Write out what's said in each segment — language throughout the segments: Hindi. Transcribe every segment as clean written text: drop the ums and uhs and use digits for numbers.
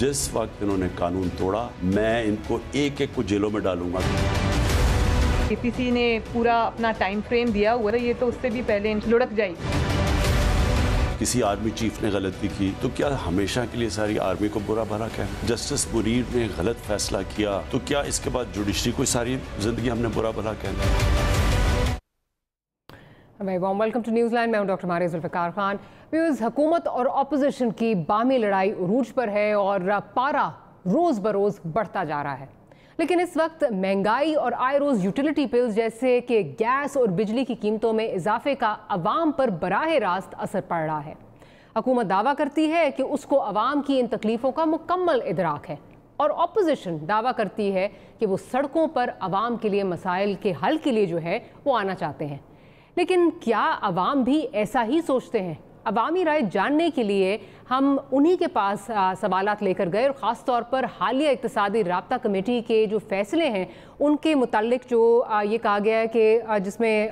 जिस वक्त इन्होंने कानून तोड़ा, मैं इनको एक एक को जेलों में डालूंगा। एपीसी ने पूरा अपना टाइम फ्रेम दिया हुआ है, ये तो उससे भी पहले लुढ़क जाएगी। किसी आर्मी चीफ ने गलती की तो क्या हमेशा के लिए सारी आर्मी को बुरा भला कहना? जस्टिस मुनीर ने गलत फैसला किया तो क्या इसके बाद जुडिशरी को सारी जिंदगी हमने बुरा भला कहना? Welcome to Newsland. मैं हूं डॉक्टर मारिया जुल्फ़िकार खान। व्यूअर्स, हुकूमत और ऑपोजिशन की बामी लड़ाई उरूज पर है और पारा रोज़ बरोज़ बढ़ता जा रहा है। लेकिन इस वक्त महंगाई और आए रोज़ यूटिलिटी बिल्स जैसे कि गैस और बिजली की कीमतों में इजाफे का अवाम पर बराह रास्त असर पड़ रहा है। हुकूमत दावा करती है कि उसको अवाम की इन तकलीफ़ों का मुकम्मल इदराक है और ऑपोजिशन दावा करती है कि वो सड़कों पर अवाम के लिए मसाइल के हल के लिए जो है वो आना चाहते हैं। लेकिन क्या अवाम भी ऐसा ही सोचते हैं? अवामी राय जानने के लिए हम उन्हीं के पास सवालात लेकर गए और ख़ास तौर पर हालिया इक़्तिसादी राब्ता कमेटी के जो फैसले हैं उनके मुताल्लिक जो ये कहा गया है कि जिसमें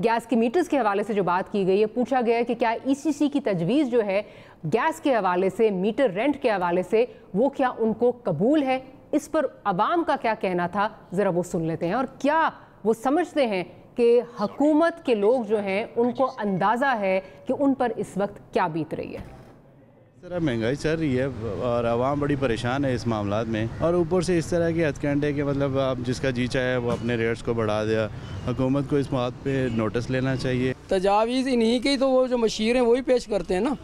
गैस के मीटर्स के हवाले से जो बात की गई है, पूछा गया है कि क्या ईसीसी की तजवीज़ जो है गैस के हवाले से, मीटर रेंट के हवाले से, वो क्या उनको कबूल है? इस पर अवाम का क्या कहना था, ज़रा वो सुन लेते हैं। और क्या वो समझते हैं कि हुकूमत के लोग जो हैं उनको अंदाज़ा है कि उन पर इस वक्त क्या बीत रही है? इस तरह महंगाई चल रही है और आवाम बड़ी परेशान है इस मामलात में, और ऊपर से इस तरह के हथकंडे के मतलब आप जिसका जी चाहे वो अपने रेट्स को बढ़ा दिया। हुकूमत को इस बात पे नोटिस लेना चाहिए। तजावीज़ इन्हीं की तो वो जो मशीर हैं वही पेश करते हैं ना,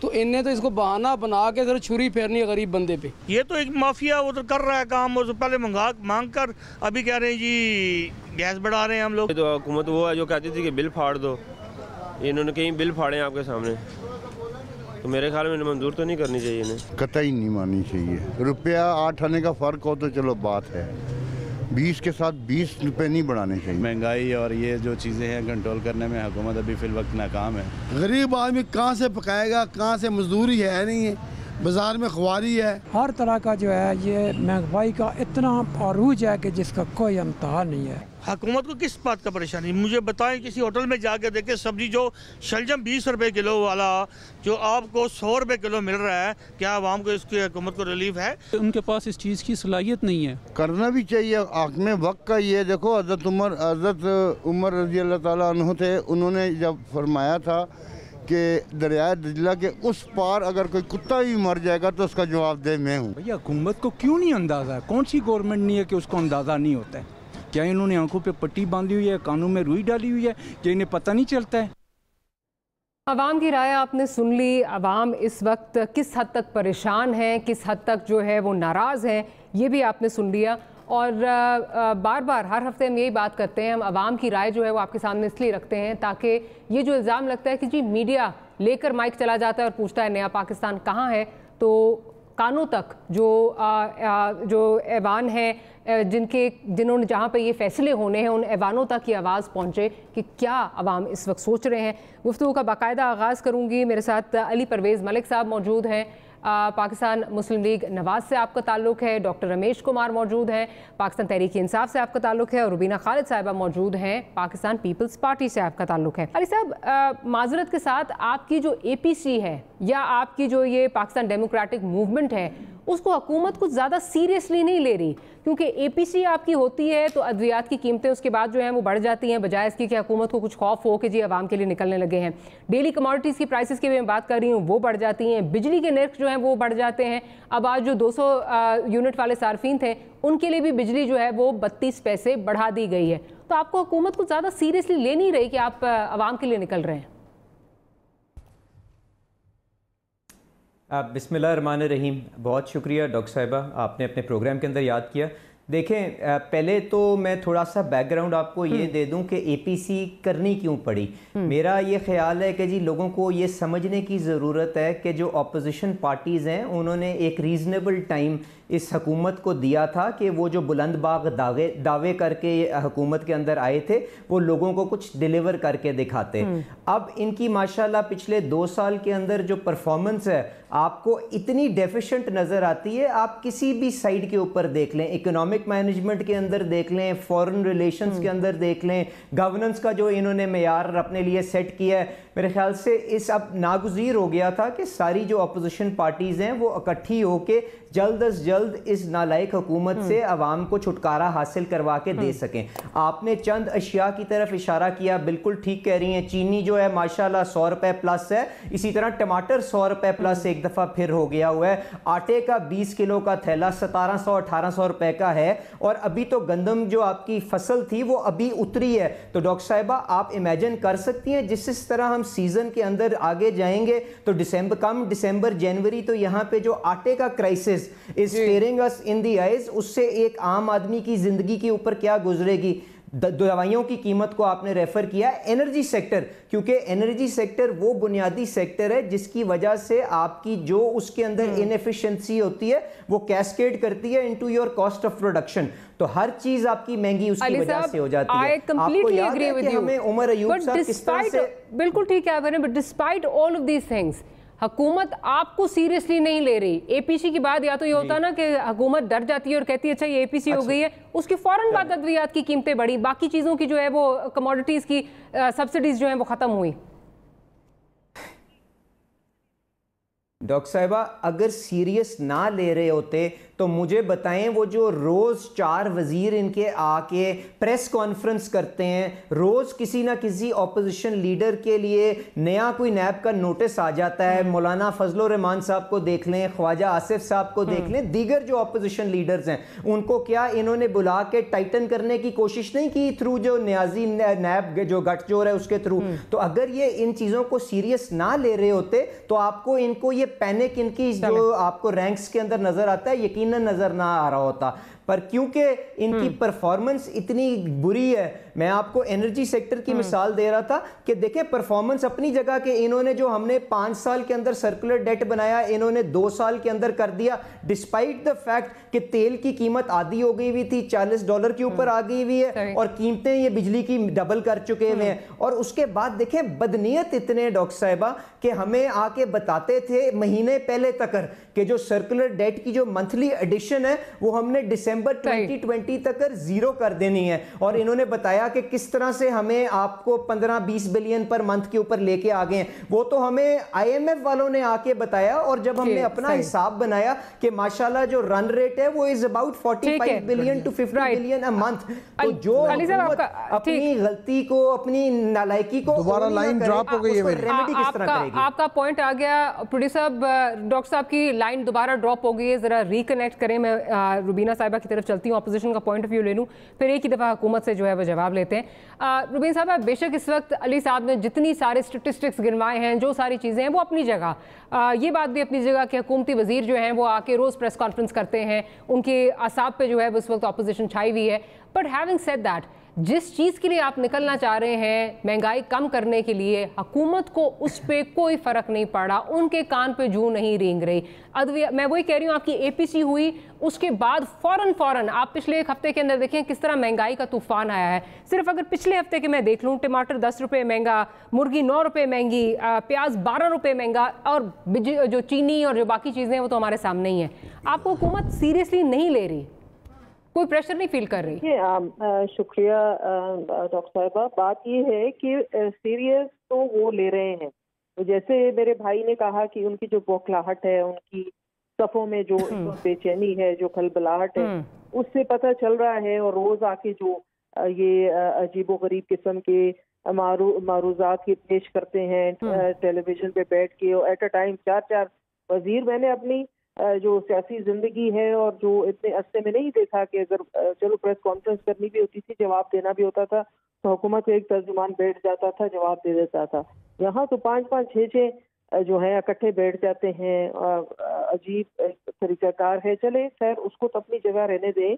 तो इनने तो इसको बहाना बना के जरा छुरी फेरनी है गरीब बंदे पे। ये तो एक माफिया वो तो कर रहा है काम, वो तो पहले मांग कर अभी कह रहे हैं जी गैस बढ़ा रहे हैं हम लोग। तो हुकूमत वो है जो कहती थी कि बिल फाड़ दो, इन्होंने कहीं बिल फाड़े आपके सामने, तो मेरे ख्याल में मंजूर तो नहीं करनी चाहिए इन्हें। कतई नहीं माननी चाहिए। रुपया 8 आने का फ़र्क हो तो चलो बात है, 20 के साथ 20 रुपये नहीं बढ़ाने चाहिए। महंगाई और ये जो चीज़ें हैं कंट्रोल करने में हुकूमत अभी फिल वक्त नाकाम है। गरीब आदमी कहाँ से पकाएगा, कहाँ से मजदूरी है नहीं है, बाजार में ख्वारी है। हर तरह का जो है ये महंगाई का इतना अरूज है कि जिसका कोई इम्तहान नहीं है। हुकूमत को किस बात का परेशानी, मुझे बताएं। किसी होटल में जाकर देखें, सब्जी जो शलजम 20 रुपए किलो वाला जो आपको 100 रुपए किलो मिल रहा है, क्या आवाम को इसकी हुकूमत को रिलीफ है? उनके पास इस चीज़ की सलाहियत नहीं है। करना भी चाहिए आखिर वक्त का। ये देखो हज़रत उमर रज़ी अल्लाह ताला अन्हु थे, उन्होंने जब फरमाया था कि दरिया दजला के उस पार अगर कोई कुत्ता भी मर जाएगा तो उसका जवाबदेह मैं हूँ। भैया हुकूमत को क्यों नहीं अंदाज़ा है? कौन सी गवर्नमेंट नहीं है कि उसको अंदाज़ा नहीं होता है? क्या इन्होंने आंखों पे पट्टी बांधी हुई है, कानों में रुई डाली हुई है कि इन्हें पता नहीं चलता है? अवाम की राय आपने सुन ली। अवाम इस वक्त किस हद तक परेशान है, किस हद तक जो है वो नाराज़ हैं, ये भी आपने सुन लिया। और बार बार हर हफ्ते हम यही बात करते हैं, हम अवाम की राय जो है वो आपके सामने इसलिए रखते हैं ताकि ये जो इल्ज़ाम लगता है कि जी मीडिया लेकर माइक चला जाता है और पूछता है नया पाकिस्तान कहाँ है, तो कानों तक जो ऐवान हैं जिन्होंने जहाँ पे ये फैसले होने हैं उन ऐवानों तक ये आवाज़ पहुँचे कि क्या अवाम इस वक्त सोच रहे हैं। गुफ्तगू का बाकायदा आगाज़ करूँगी। मेरे साथ अली परवेज़ मलिक साहब मौजूद हैं, पाकिस्तान मुस्लिम लीग नवाज़ से आपका ताल्लुक़ है। डॉक्टर रमेश कुमार मौजूद हैं, पाकिस्तान तहरीक इंसाफ से आपका ताल्लुक़ है। और रुबीना खालिद साहिबा मौजूद हैं, पाकिस्तान पीपल्स पार्टी से आपका ताल्लुक़ है। अली साहब, माजरत के साथ आपकी जो APC है या आपकी जो ये पाकिस्तान डेमोक्रेटिक मूवमेंट है उसको हुकूमत कुछ ज़्यादा सीरियसली नहीं ले रही, क्योंकि APC आपकी होती है तो अद्वियात की कीमतें उसके बाद जो हैं वो बढ़ जाती हैं, बजाय इसकी कि हुकूमत को कुछ खौफ हो कि जी आवाम के लिए निकलने लगे हैं। डेली कमोडिटीज़ की प्राइसेस की भी मैं बात कर रही हूँ, वो बढ़ जाती हैं। बिजली के नर्ख जो हैं वो बढ़ जाते हैं। अब आज जो 200 यूनिट वाले सार्फिन थे उनके लिए भी बिजली जो है वो 32 पैसे बढ़ा दी गई है। तो आपको हुकूमत कुछ ज़्यादा सीरियसली ले नहीं रही कि आप आवाम के लिए निकल रहे हैं? बिस्मिल्लाहिर्रहमानिर्रहीम। बहुत शुक्रिया डॉक्टर साहिबा, आपने अपने प्रोग्राम के अंदर याद किया। देखें, पहले तो मैं थोड़ा सा बैकग्राउंड आपको ये दे दूं कि APC करनी क्यों पड़ी। मेरा ये ख्याल है कि जी लोगों को ये समझने की ज़रूरत है कि जो अपोजिशन पार्टीज़ हैं उन्होंने एक रीज़नेबल टाइम इस हुकूमत को दिया था कि वो जो बुलंदबाग दावे करके हुकूमत के अंदर आए थे वो लोगों को कुछ डिलीवर करके दिखाते। अब इनकी माशाल्लाह पिछले 2 साल के अंदर जो परफॉर्मेंस है आपको इतनी डेफिशिएंट नज़र आती है। आप किसी भी साइड के ऊपर देख लें, इकोनॉमिक मैनेजमेंट के अंदर देख लें, फॉरेन रिलेशंस के अंदर देख लें, गवर्नेंस का जो इन्होंने मेयार अपने लिए सेट किया है, मेरे ख्याल से इस अब नागुज़ीर हो गया था कि सारी जो अपोजिशन पार्टीज़ हैं वो इकट्ठी होके जल्द अज जल्द इस नालायक हुकूमत से अवाम को छुटकारा हासिल करवा के दे सकें। आपने चंद अशिया की तरफ इशारा किया, बिल्कुल ठीक कह रही हैं। चीनी जो है माशाल्लाह 100 रुपए प्लस है, इसी तरह टमाटर 100 रुपए प्लस एक दफ़ा फिर हो गया हुआ है। आटे का 20 किलो का थैला 1700-1800 रुपए का है, और अभी तो गंदम जो आपकी फसल थी वो अभी उतरी है। तो डॉक्टर साहिबा आप इमेजिन कर सकती हैं जिस तरह हम सीजन के अंदर आगे जाएंगे तो दिसंबर जनवरी तो यहाँ पे जो आटे का crisis is steering us in the eyes, उससे एक आम आदमी की जिंदगी के ऊपर क्या गुजरेगी। दवाइयों की कीमत को आपने रेफर किया, एनर्जी सेक्टर, क्योंकि एनर्जी सेक्टर वो बुनियादी सेक्टर है जिसकी वजह से आपकी जो उसके अंदर इनएफिशिएंसी होती है वो कैस्केड करती है into your cost of production. तो हर चीज आपकी महंगी उसकी वजह से हो जाती है। आपको याद है कि हमें उमर अयूब साहब किस तरह से, बिल्कुल ठीक है आपने, but despite all of these things हुकूमत आपको सीरियसली नहीं ले रही। एपीसी की बाद या तो ये होता है ना कि हुकूमत डर जाती है और कहती है अच्छा ये एपीसी हो गई है, उसके फौरन बाद अद्वियात की कीमतें बढ़ी, बाकी चीज़ों की जो है वो कमोडिटीज़ की सब्सिडीज जो है वो ख़त्म हुई। डॉक्टर साहिबा अगर सीरियस ना ले रहे होते तो मुझे बताएं, वो जो रोज़ 4 वज़ीर इनके आके प्रेस कॉन्फ्रेंस करते हैं, रोज़ किसी ना किसी ऑपोजिशन लीडर के लिए नया कोई नैब का नोटिस आ जाता है। मौलाना फजलुर रहमान साहब को देख लें, ख्वाजा आसिफ साहब को देख लें, दीगर जो ऑपोजिशन लीडर्स हैं उनको क्या इन्होंने बुला के टाइटन करने की कोशिश नहीं की थ्रू जो न्याजी नैब जो गठजोड़ है उसके थ्रू। तो अगर ये इन चीज़ों को सीरियस ना ले रहे होते तो आपको इनको ये पैनिक इनकी जो आपको रैंक्स के अंदर नजर आता है यकीनन नजर ना आ रहा होता। पर क्योंकि इनकी परफॉर्मेंस इतनी बुरी है, मैं आपको एनर्जी सेक्टर की मिसाल दे रहा था कि देखें परफॉर्मेंस अपनी जगह के इन्होंने जो हमने 5 साल के अंदर सर्कुलर डेट बनाया इन्होंने 2 साल के अंदर कर दिया, डिस्पाइट द फैक्ट कि तेल की कीमत आधी हो गई हुई थी, $40 के ऊपर आ गई हुई है और कीमतें ये बिजली की डबल कर चुके हुए हैं। और उसके बाद देखें बदनीयत इतने डॉक्टर साहिबा कि हमें आके बताते थे महीने पहले तक कि जो सर्कुलर डेट की जो मंथली एडिशन है वो हमने दिसंबर 2020 तक 0 कर देनी है। और इन्होंने बताया कि किस तरह से हमें आपको 15-20 बिलियन पर मंथ के ऊपर लेके आ गए। वो तो हमें IMF वालों ने आके बताया, और जब हमने अपना हिसाब बनाया कि माशाल्लाह जो रन रेट है वो is about 45 billion to 50 billion a month. तो जो अपनी गलती को अपनी नालायकी को दोबारा लाइन ड्रॉप हो गई है मेरी, रेमेडी किस तरह करेगी? आपका पॉइंट आ गया प्रोड्यूसर साहब, डॉक्टर साहब की लाइन दोबारा ड्रॉप हो गई है, जरा रिकनेक्ट करें। मैं रुबीना साहिबा की तरफ चलती हूँ, अपोजिशन का पॉइंट ऑफ व्यू ले लूँ, फिर एक ही दफ़ा हुकूमत से जो है वो जवाब लेते हैं। रुबीना साहिबा बेशक इस वक्त अली साहब ने जितनी सारे स्टेटिस्टिक्स गिनवाए हैं, जो सारी चीज़ें हैं वो अपनी जगह, ये बात भी अपनी जगह कि हुकूमती वज़ीर जो हैं वो आके रोज़ प्रेस कॉन्फ्रेंस करते हैं, उनके असाब पे जो है उस वक्त अपोजिशन छाई हुई है। बट हैविंग सेड दैट, जिस चीज़ के लिए आप निकलना चाह रहे हैं महंगाई कम करने के लिए, हुकूमत को उस पर कोई फ़र्क नहीं पड़ा, उनके कान पे जूं नहीं रेंग रही। मैं वही कह रही हूँ, आपकी APC हुई उसके बाद फ़ौरन आप पिछले 1 हफ्ते के अंदर देखें किस तरह महंगाई का तूफान आया है। सिर्फ अगर पिछले हफ्ते के मैं देख लूँ, टमाटर 10 रुपये महंगा, मुर्गी 9 रुपये महंगी, प्याज 12 रुपये महंगा, और जो चीनी और जो बाकी चीज़ें हैं वो तो हमारे सामने ही हैं। आपको हुकूमत सीरियसली नहीं ले रही, कोई प्रेशर नहीं फील कर रही? शुक्रिया डॉक्टर साहिबा। बात ये है कि सीरियस तो वो ले रहे हैं, तो जैसे मेरे भाई ने कहा कि उनकी जो बौखलाहट है, उनकी सफ़ों में जो बेचैनी है, जो खलबलाहट है, उससे पता चल रहा है। और रोज आके जो ये अजीबो गरीब किस्म के मारूजात की पेश करते हैं टेलीविजन पे बैठ के, और एट अ टाइम 4 वजीर मैंने अपनी जो सियासी जिंदगी है और जो इतने अरसे में नहीं देखा कि अगर चलो प्रेस कॉन्फ्रेंस करनी भी होती थी, जवाब देना भी होता था, तो हुकूमत का एक तर्जुमान बैठ जाता था, जवाब दे देता था। यहाँ तो 5-5, 6-6 जो है इकट्ठे बैठ जाते हैं। अजीब तरीकाकार है, चले खैर उसको तो अपनी जगह रहने दें,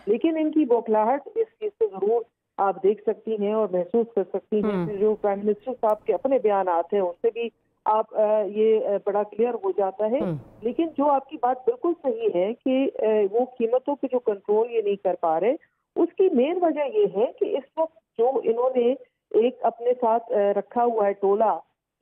लेकिन इनकी बौखलाहट इस चीज से जरूर आप देख सकती हैं और महसूस कर सकती हैं। जो प्राइम मिनिस्टर साहब के अपने बयान आते हैं उनसे भी आप ये बड़ा क्लियर हो जाता है। लेकिन जो आपकी बात बिल्कुल सही है कि वो कीमतों पे जो कंट्रोल ये नहीं कर पा रहे, उसकी मेन वजह ये है कि इस वक्त जो इन्होंने एक अपने साथ रखा हुआ है टोला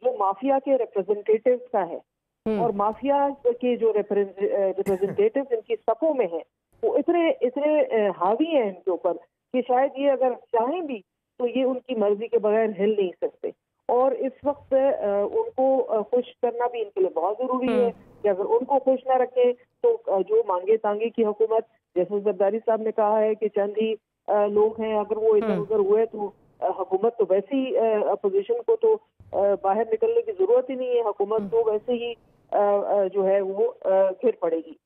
जो माफिया के रिप्रेजेंटेटिव्स का है, और माफिया के जो रिप्रेजेंटेटिव्स इनकी सफों में है वो इतने हावी हैं इनके ऊपर कि शायद ये अगर चाहें भी तो ये उनकी मर्जी के बगैर हिल नहीं सकते। और इस वक्त उनको खुश करना भी इनके लिए बहुत जरूरी है कि अगर उनको खुश ना रखें तो जो मांगे तांगे की हुकूमत, जैसे जरदारी साहब ने कहा है कि चंद ही लोग हैं, अगर वो इधर उधर हुए तो हुकूमत तो वैसे ही अपोजिशन को तो बाहर निकलने की जरूरत ही नहीं है, हुकूमत तो वैसे ही जो है वो गिर पड़ेगी।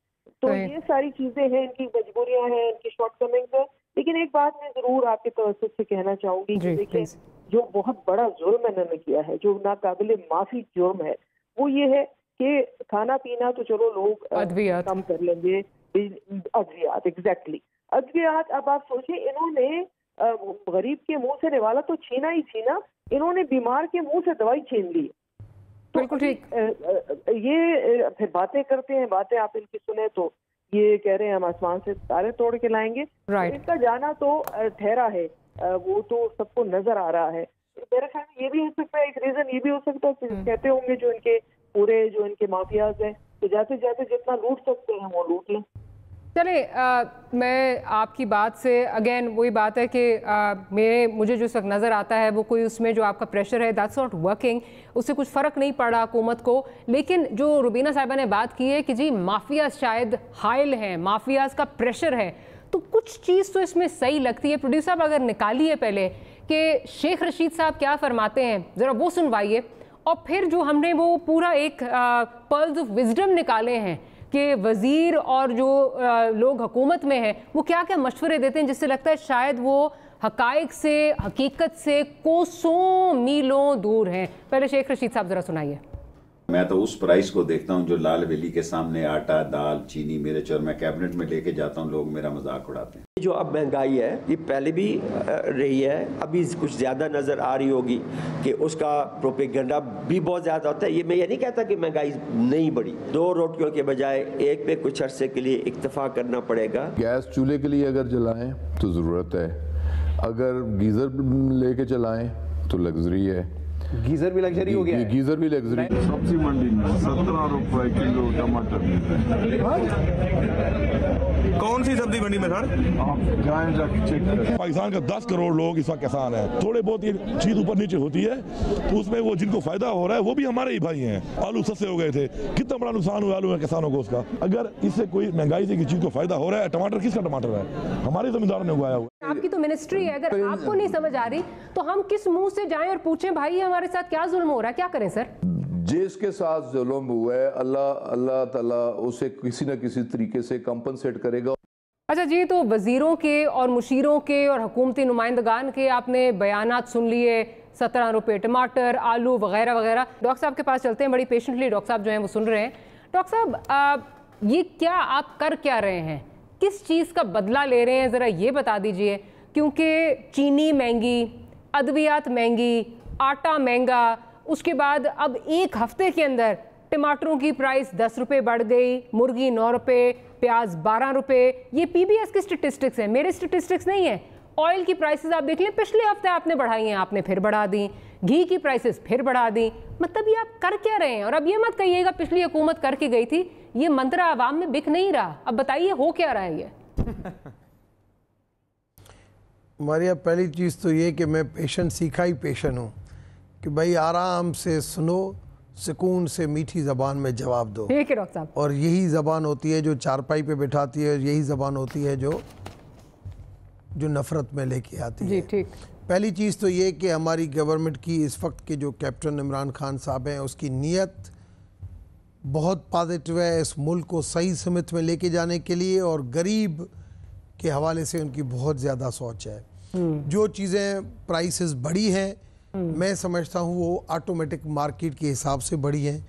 तो ये सारी चीजें हैं, इनकी मजबूरियां हैं, इनकी शॉर्टकमिंग्स है। लेकिन एक बात मैं जरूर आपके तवज्जुह से कहना चाहूंगी कि देखिए जो बहुत बड़ा जुर्म इन्होंने किया है, जो नाकाबिले माफी जुर्म है, वो ये है कि खाना पीना तो चलो लोग कम कर लेंगे, अद्वियात, एग्जैक्टली अद्वियात। अब आप सोचिए, इन्होंने गरीब के मुंह से निवाला तो छीना ही छीना, इन्होंने बीमार के मुंह से दवाई छीन ली। बिल्कुल ठीक। ये फिर बातें करते हैं, बातें आप इनकी सुने तो ये कह रहे हैं हम आसमान से तारे तोड़ के लाएंगे। इनका जाना तो ठहरा है, वो तो सबको नजर आ रहा है। मेरे ख्याल में ये भी हो सकता है, एक रीजन ये भी हो सकता है, कहते होंगे जो इनके पूरे जो इनके माफियाज हैं तो जाते जाते जितना लूट सकते हैं वो लूट लें। चले मैं आपकी बात से अगेन वही बात है कि मुझे जो वक्त नज़र आता है वो कोई उसमें जो आपका प्रेशर है दैट्स नॉट वर्किंग, उससे कुछ फ़र्क नहीं पड़ा हुकूमत को। लेकिन जो रुबीना साहिबा ने बात की है कि जी माफिया शायद हाइल हैं, माफियाज का प्रेशर है, तो कुछ चीज़ तो इसमें सही लगती है। प्रोड्यूसर साहब अगर निकालिए पहले कि शेख रशीद साहब क्या फरमाते हैं, ज़रा वो सुनवाइए, और फिर जो हमने वो पूरा एक पर्ल्स ऑफ विजडम निकाले हैं कि वज़ीर और जो लोग हुकूमत में हैं वो क्या क्या मशवरे देते हैं, जिससे लगता है शायद वो हकाइक से, हकीकत से कोसों मीलों दूर हैं। पहले शेख रशीद साहब ज़रा सुनाइए। मैं तो उस प्राइस को देखता हूँ जो लाल वेली के सामने आटा, दाल, चीनी, मिर्च, और मैं कैबिनेट में लेके जाता हूँ, लोग मेरा मजाक उड़ाते हैं। जो अब महंगाई है ये पहले भी रही है, अभी कुछ ज़्यादा नज़र आ रही होगी कि उसका प्रोपेगेंडा भी बहुत ज़्यादा होता है। ये मैं ये नहीं कहता कि महंगाई नहीं बढ़ी, 2 रोटियों के बजाय एक पे कुछ अरसे के लिए इक्तफा करना पड़ेगा। गैस चूल्हे के लिए अगर जलाएं तो ज़रूरत है, अगर गीज़र लेके चलाएं तो लग्जरी है। गीजर भी लग्जरी हो गया है। गीजर भी लग्जरी। सब्जी मंडी में 17 रुपए किलो टमाटर मिलते हैं। कौन सी सब्जी मंडी में सर? आप जाएं जाके चेक करें। पाकिस्तान का 10 करोड़ लोग इस वक्त किसान है, थोड़े बहुत ये चीज ऊपर नीचे होती है तो उसमें वो जिनको फायदा हो रहा है वो भी हमारे ही भाई हैं। आलू सस्ते हो गए थे, कितना बड़ा नुकसान हुआ आलू में किसानों को उसका। अगर इससे कोई महंगाई से किसी चीज को फायदा हो रहा है, टमाटर किसका टमाटर है? हमारे जमींदारों ने उगाया हुआ। आपकी तो मिनिस्ट्री है, अगर आपको नहीं समझ आ रही तो हम किस मुंह से जाएं और पूछें भाई हमारे साथ क्या जुल्म हो रहा है, क्या करें सर? जिसके साथ जुल्म हुआ है अल्लाह ताला उसे किसी न किसी तरीके से कंपनसेट करेगा। अच्छा जी, तो वज़ीरों के और मुशीरों के और हुकूमती नुमाइंदगान के आपने बयानात सुन लिए, 17 रुपये टमाटर, आलू वगैरह वगैरह। डॉक्टर साहब के पास चलते हैं, बड़ी पेशेंटली डॉक्टर साहब जो हैं वो सुन रहे हैं। डॉक्टर साहब ये क्या आप कर क्या रहे हैं, किस चीज़ का बदला ले रहे हैं, ज़रा ये बता दीजिए। क्योंकि चीनी महंगी, अद्वियात महंगी, आटा महंगा, उसके बाद अब एक हफ्ते के अंदर टमाटरों की प्राइस 10 रुपये बढ़ गई, मुर्गी 9 रुपये, प्याज 12 रुपये। ये पीबीएस की स्टेटिस्टिक्स हैं, मेरे स्टेटिस्टिक्स नहीं है। ऑयल की प्राइसेस आप देख लें, पिछले हफ्ते आपने बढ़ाई हैं, आपने फिर बढ़ा दी। घी की प्राइसेस फिर बढ़ा दी। मतलब ये आप कर क्या रहे हैं? और अब ये मत कहिएगा पिछली हुकूमत करके गई थी, ये मंत्रा आवाम में बिक नहीं रहा। अब बताइए हो क्या रहा है ये? हमारी अब पहली चीज़ तो ये कि मैं पेशेंट सीखा ही पेशेंट हूँ कि भाई आराम से सुनो, सुकून से मीठी ज़बान में जवाब दो। ठीक है डॉक्टर साहब। और यही ज़बान होती है जो चारपाई पे बिठाती है, यही ज़बान होती है जो नफ़रत में लेके आती है। जी ठीक। पहली चीज़ तो ये कि हमारी गवर्नमेंट की इस वक्त के जो कैप्टन इमरान खान साहब हैं उसकी नीयत बहुत पॉजिटिव है इस मुल्क को सही समित में लेके जाने के लिए, और गरीब के हवाले से उनकी बहुत ज़्यादा सोच है। जो चीज़ें प्राइसेस बढ़ी हैं मैं समझता हूँ वो ऑटोमेटिक मार्केट के हिसाब से बढ़ी हैं,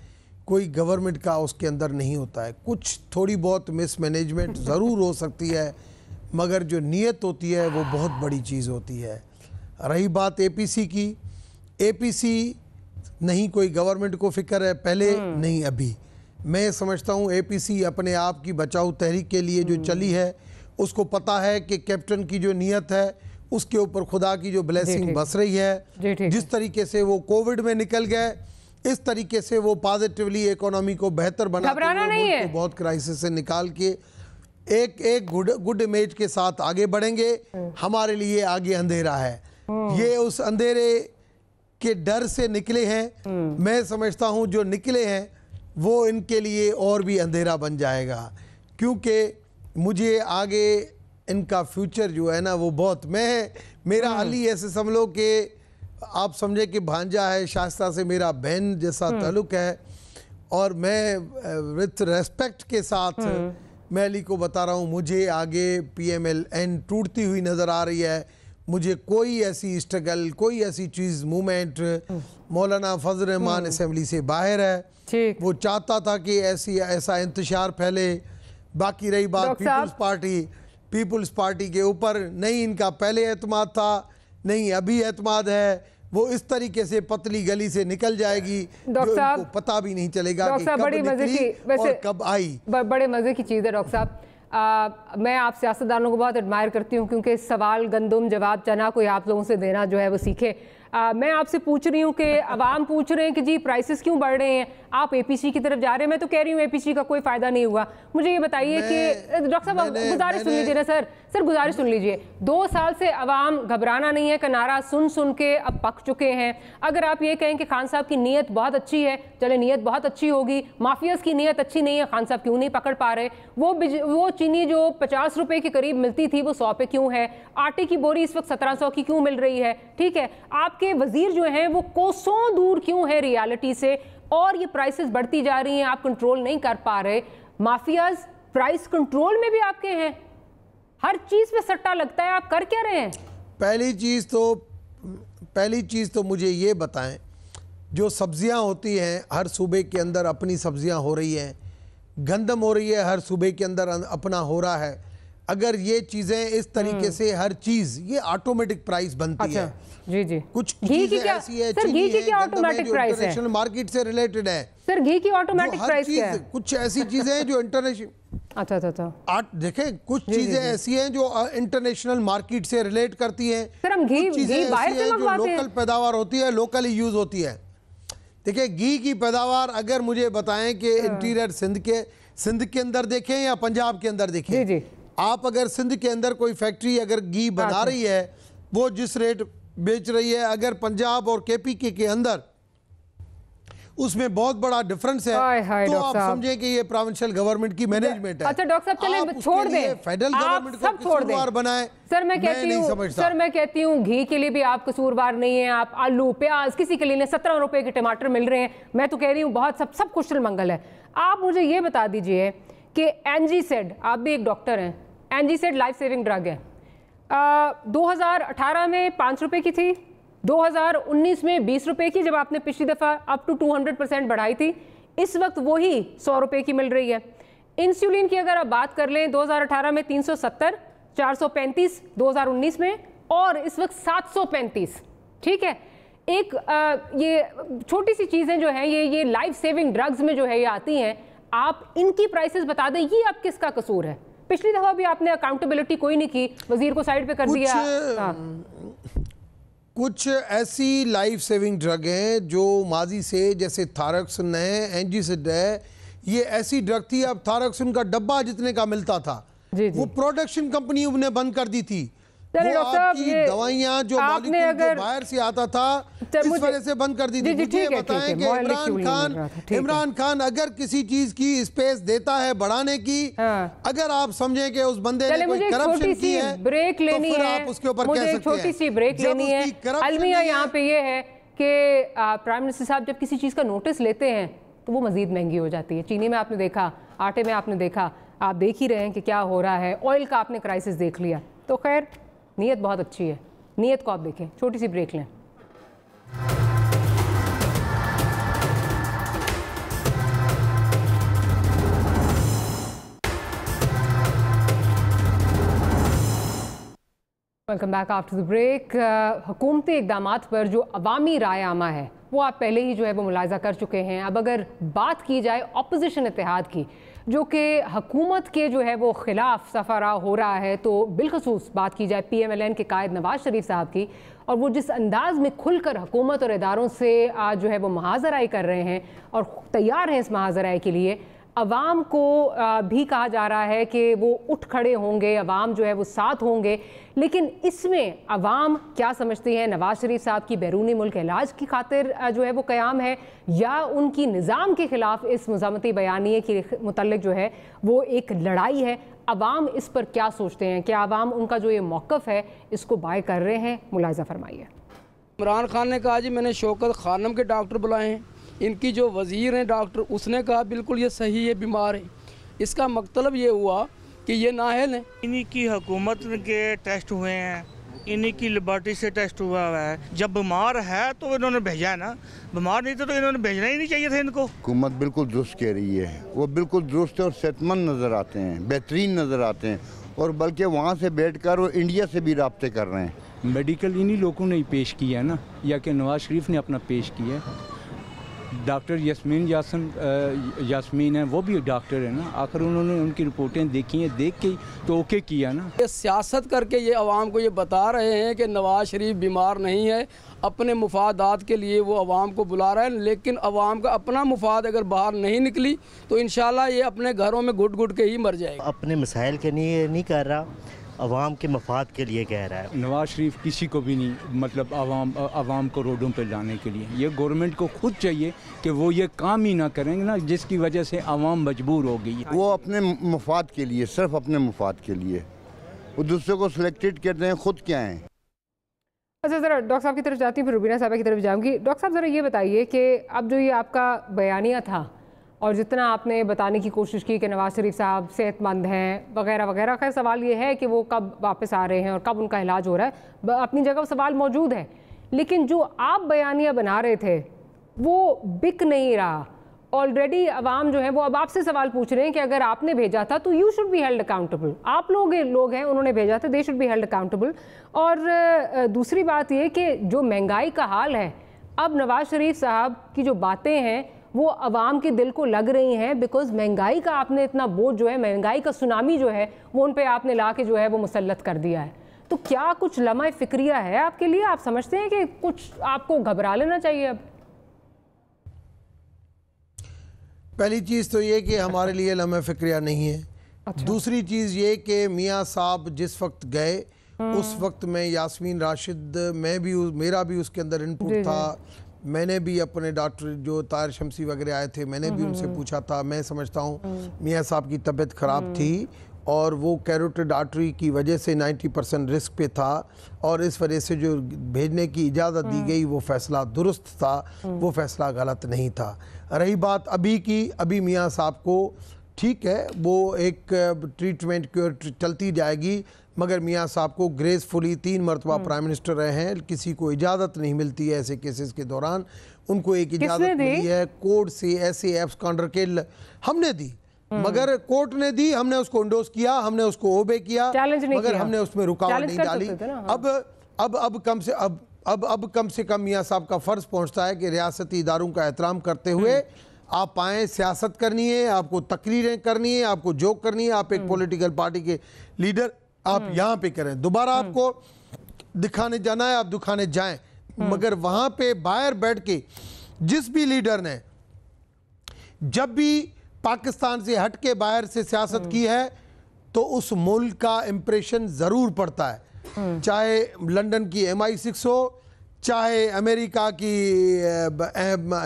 कोई गवर्नमेंट का उसके अंदर नहीं होता है। कुछ थोड़ी बहुत मिसमैनेजमेंट ज़रूर हो सकती है, मगर जो नीयत होती है वो बहुत बड़ी चीज़ होती है। रही बात एपीसी की, एपीसी नहीं कोई गवर्नमेंट को फिक्र है पहले, नहीं अभी। मैं समझता हूँ APC अपने आप की बचाव तहरीक के लिए जो चली है, उसको पता है कि कैप्टन की जो नीयत है उसके ऊपर खुदा की जो ब्लेसिंग बस रही है। जिस तरीके से वो कोविड में निकल गए, इस तरीके से वो पॉजिटिवली इकोनॉमी को बेहतर बनाते हुए बहुत क्राइसिस से निकाल के एक गुड इमेज के साथ आगे बढ़ेंगे। हमारे लिए आगे अंधेरा है, ये उस अंधेरे के डर से निकले हैं। मैं समझता हूँ जो निकले हैं वो इनके लिए और भी अंधेरा बन जाएगा, क्योंकि मुझे आगे इनका फ्यूचर जो है ना वो बहुत, मेरा अली ऐसे समझ लो कि आप समझे कि भांजा है, शास्ता से मेरा बहन जैसा ताल्लुक है, और मैं विथ रेस्पेक्ट के साथ मैं अली को बता रहा हूँ, मुझे आगे PMLN टूटती हुई नज़र आ रही है। मुझे कोई ऐसी स्ट्रगल, कोई ऐसी चीज़ मूवमेंट, मौलाना फजल रहमान असेंबली से बाहर है, वो चाहता था कि ऐसा इंतशार फैले। बाकी रही बात पीपल्स पार्टी के ऊपर, नहीं इनका पहले एतमाद था, नहीं अभी एतमाद है, वो इस तरीके से पतली गली से निकल जाएगी जो इनको पता भी नहीं चलेगा कि कब निकली और कब आई। बड़े मजे की चीज़ है डॉक्टर साहब। मैं आप सियासतदानों को बहुत एडमायर करती हूँ, क्योंकि सवाल गंदुम जवाब चना कोई आप लोगों से देना जो है वो सीखे। मैं आपसे पूछ रही हूँ कि अवाम पूछ रहे हैं कि जी प्राइसेस क्यों बढ़ रहे हैं, आप APC की तरफ जा रहे हैं। मैं तो कह रही हूँ APC का कोई फायदा नहीं हुआ। मुझे ये बताइए कि डॉक्टर साहब गुजारिश सुन लीजिए ना सर गुजारिश सुन लीजिए। 2 साल से अवाम घबराना नहीं है का नारा सुन सुन के अब पक चुके हैं। अगर आप ये कहें कि खान साहब की नीयत बहुत अच्छी है, चले नीयत बहुत अच्छी होगी, माफियाज की नीयत अच्छी नहीं है, खान साहब क्यों नहीं पकड़ पा रहे? वो चीनी जो 50 रुपए के करीब मिलती थी वो 100 पे क्यों है? आटे की बोरी इस वक्त 1700 की क्यों मिल रही है? ठीक है, आपके वजीर जो हैं वो कोसों दूर क्यों है रियलिटी से, और ये प्राइसेस बढ़ती जा रही हैं, आप कंट्रोल नहीं कर पा रहे। माफियाज प्राइस कंट्रोल में भी आपके हैं, हर चीज पे सट्टा लगता है, आप कर क्या रहे हैं? पहली चीज तो मुझे ये बताएं, जो सब्जियां होती हैं हर सूबे के अंदर अपनी सब्जियां हो रही हैं, गंदम हो रही है हर सूबे के अंदर अपना हो रहा है। अगर ये चीजें इस तरीके से हर चीज ये ऑटोमेटिक प्राइस बनती है। जी कुछ चीजें ऐसी है, सर घी की क्या ऑटोमेटिक प्राइस है? इंटरनेशनल मार्केट से रिलेटेड है। सर घी की ऑटोमेटिक प्राइस क्या है? कुछ ऐसी चीजें हैं जो इंटरनेशनल अच्छा देखें, कुछ चीजें ऐसी हैं जो इंटरनेशनल मार्केट से रिलेट करती हैं। सर हम घी बाहर से मंगवाते हैं, लोकल पैदावार होती है, लोकली यूज होती है। देखिए घी की पैदावार अगर मुझे बताएं कि इंटीरियर सिंध के अंदर देखें या पंजाब के अंदर देखें, आप अगर सिंध के अंदर कोई फैक्ट्री अगर घी बना रही है, वो जिस रेट बेच रही है, अगर पंजाब और KPK के अंदर उसमें बहुत बड़ा डिफरेंस है, तो आप समझें कि ये प्रोविंशियल गवर्नमेंट की मैनेजमेंट है। अच्छा डॉक्टर साहब चलें छोड़ दें, फेडरल गवर्नमेंट को कसूरवार बनाए। सर मैं कहती हूँ घी के लिए भी आप कसूरवार नहीं है, आप आलू प्याज किसी के लिए 17 रुपए के टमाटर मिल रहे हैं। मैं तो कह रही हूँ बहुत सब कुशल मंगल है। आप मुझे ये बता दीजिए कि NGZ, आप भी एक डॉक्टर हैं, NGZ लाइफ सेविंग ड्रग है, 2018 में 5 रुपए की थी, 2019 में 20 रुपए की, जब आपने पिछली दफ़ा अप टू 200% बढ़ाई थी। इस वक्त वही 100 रुपए की मिल रही है। इंसुलिन की अगर आप बात कर लें, 2018 में 370, 435 2019 में, और इस वक्त 735। ठीक है, एक ये छोटी सी चीज़ें जो हैं ये लाइफ सेविंग ड्रग्स में जो है ये आती हैं, आप इनकी प्राइसेस बता दें, ये अब किसका कसूर है? पिछली दफा भी आपने अकाउंटेबिलिटी कोई नहीं की, वजीर को साइड पे कर दिया। कुछ ऐसी लाइफ सेविंग ड्रग हैं जो माजी से, जैसे थायरॉक्सिन है, NGZ है, ये ऐसी ड्रग थी, अब थायरॉक्सिन का डब्बा जितने का मिलता था वो प्रोडक्शन कंपनी ने बंद कर दी थी। वो आपकी दवाइयाँ जो बाहर से आता था इस वजह से बंद कर दी थी। मुझे बताएं कि इमरान खान अगर किसी चीज की स्पेस देता है बढ़ाने की, अगर आप समझें कि उस बंदे ने कोई करप्शन की है, ब्रेक लेनी है, आप उसके ऊपर कह सकते हैं। छोटी सी ब्रेक लेनी है। अलमिया यहाँ पे ये है कि प्राइम मिनिस्टर साहब जब किसी चीज का नोटिस लेते हैं तो वो मजीद महंगी हो जाती है। चीनी में आपने देखा, आटे में आपने देखा, आप देख ही रहे हैं कि क्या हो रहा है। ऑयल का आपने क्राइसिस देख लिया। तो खैर नीयत बहुत अच्छी है, नीयत को आप देखें। छोटी सी ब्रेक लें। Welcome back after the break. हुकूमती इक़दामात पर जो अवामी राय आमा है वो आप पहले ही जो है वो मुलाहिजा कर चुके हैं। अब अगर बात की जाए अपोजिशन इत्तेहाद की, जो कि हुकूमत के जो है वो ख़िलाफ़ सफ़रा हो रहा है, तो बिलखसूस बात की जाए PMLN के कायद नवाज़ शरीफ साहब की, और वो जिस अंदाज़ में खुलकर हुकूमत और इदारों से आज जो है वो महाजराई कर रहे हैं और तैयार हैं इस महाजराई के लिए, अवाम को भी कहा जा रहा है कि वो उठ खड़े होंगे, अवाम जो है वो साथ होंगे। लेकिन इसमें अवाम क्या समझती है, नवाज़ शरीफ साहब की बैरूनी मुल्क इलाज की खातिर जो है वो क़याम है, या उनकी निज़ाम के ख़िलाफ़ इस मुज़ामती बयानिए के मुतल्लिक़ जो है वो एक लड़ाई है। अवाम इस पर क्या सोचते हैं? क्या अवाम उनका जो ये मौक़िफ़ है इसको बाय कर रहे हैं? मुलाहिज़ा फरमाइए। इमरान खान ने कहा जी मैंने शौकत खानम के डॉक्टर बुलाए हैं, इनकी जो वज़ीर हैं डॉक्टर, उसने कहा बिल्कुल ये सही है, बीमार है। इसका मतलब ये हुआ कि ये नाअहल हैं। इन्हीं की हुकूमत के टेस्ट हुए हैं, इन्हीं की लेबॉर्ट्री से टेस्ट हुआ है। जब बीमार है तो इन्होंने भेजा है ना, बीमार नहीं थे तो इन्होंने भेजना ही नहीं चाहिए था इनको। हुकूमत बिल्कुल दुरुस्त कह रही है, वो बिल्कुल दुरुस्त और सेहतमंद नज़र आते हैं, बेहतरीन नज़र आते हैं, और बल्कि वहाँ से बैठ कर वो इंडिया से भी रब्ते कर रहे हैं। मेडिकल इन्हीं लोगों ने ही पेश किया है ना, या कि नवाज शरीफ ने अपना पेश किया है। डॉक्टर यास्मीन है, वो भी डॉक्टर है ना, आखिर उन्होंने उनकी रिपोर्टें देखी हैं, देख के तो ओके किया ना। ये सियासत करके ये अवाम को ये बता रहे हैं कि नवाज शरीफ बीमार नहीं है, अपने मुफादात के लिए वो अवाम को बुला रहा है, लेकिन अवाम का अपना मुफाद अगर बाहर नहीं निकली तो इंशाल्लाह ये अपने घरों में घुट घुट के ही मर जाएगा। अपने मसाइल के लिए नहीं कर रहा, अवाम के मफाद के लिए कह रहा है। नवाज शरीफ किसी को भी नहीं, मतलब अवाम को रोडों पे लाने के लिए, ये गवर्नमेंट को खुद चाहिए कि वो ये काम ही ना करेंगे ना, जिसकी वजह से अवाम मजबूर हो गई। वो अपने मफाद के लिए, सिर्फ अपने मफाद के लिए वो दूसरे को सिलेक्टेड करते हैं, खुद क्या हैं। अच्छा, ज़रा डॉक्टर साहब की तरफ जाती हूँ, फिर रुबीना साहब की तरफ जाऊँगी। डॉक्टर साहब ज़रा ये बताइए कि अब जो ये आपका बयानिया था और जितना आपने बताने की कोशिश की कि नवाज़ शरीफ साहब सेहतमंद हैं वगैरह वगैरह, खैर सवाल ये है कि वो कब वापस आ रहे हैं और कब उनका इलाज हो रहा है, अपनी जगह सवाल मौजूद है। लेकिन जो आप बयानिया बना रहे थे वो बिक नहीं रहा। ऑलरेडी अवाम जो है वो अब आपसे सवाल पूछ रहे हैं कि अगर आपने भेजा था तो you should be held accountable. आप लोग हैं, उन्होंने भेजा था, they should be held accountable. और दूसरी बात ये कि जो महंगाई का हाल है, अब नवाज़ शरीफ साहब की जो बातें हैं वो अवाम के दिल को लग रही हैं, बिकॉज महंगाई का आपने इतना बोझ जो है, महंगाई का सुनामी जो है वो उन पे आपने ला के जो है वो मुसल्लत कर दिया है। तो क्या कुछ लम्हा फिक्रिया है आपके लिए? आप समझते हैं कि कुछ आपको घबरा लेना चाहिए? अब पहली चीज़ तो ये कि हमारे लिए लम्हा फिक्रिया नहीं है। अच्छा। दूसरी चीज़ ये कि मियाँ साहब जिस वक्त गए उस वक्त में यास्मीन राशिद, मेरा भी उसके अंदर इनपुट था। मैंने भी अपने डॉक्टर जो ताहिर शमसी वगैरह आए थे, मैंने भी उनसे पूछा था। मैं समझता हूँ मियाँ साहब की तबीयत ख़राब थी और वो कैरोटिड आर्टरी की वजह से 90% रिस्क पे था, और इस वजह से जो भेजने की इजाज़त दी गई वो फ़ैसला दुरुस्त था, वो फ़ैसला गलत नहीं था। रही बात अभी की, अभी मियाँ साहब को ठीक है, वो एक ट्रीटमेंट क्योर चलती जाएगी, मगर मियाँ साहब को ग्रेसफुली 3 मरतबा प्राइम मिनिस्टर रहे हैं, किसी को इजाज़त नहीं मिलती है ऐसे केसेस के दौरान। उनको एक इजाज़त मिली है कोर्ट से, ऐसे एब्स काउंटर के हमने दी, मगर कोर्ट ने दी, हमने उसको इंडोर्स किया, हमने उसको ओबे किया, मगर हमने उसमें रुकावट नहीं डाली। अब कम से कम मियाँ साहब का फ़र्ज़ पहुँचता है कि रियासती इदारों का एहतराम करते हुए आप आएँ, सियासत करनी है, आपको तकरीरें करनी है, आपको जोक करनी है, आप एक पॉलिटिकल पार्टी के लीडर, आप यहाँ पे करें। दोबारा आपको दिखाने जाना है, आप दिखाने जाएं, मगर वहाँ पे बाहर बैठ के जिस भी लीडर ने जब भी पाकिस्तान से हट के बाहर से सियासत की है तो उस मुल्क का इम्प्रेशन ज़रूर पड़ता है, चाहे लंदन की MI6 हो, चाहे अमेरिका की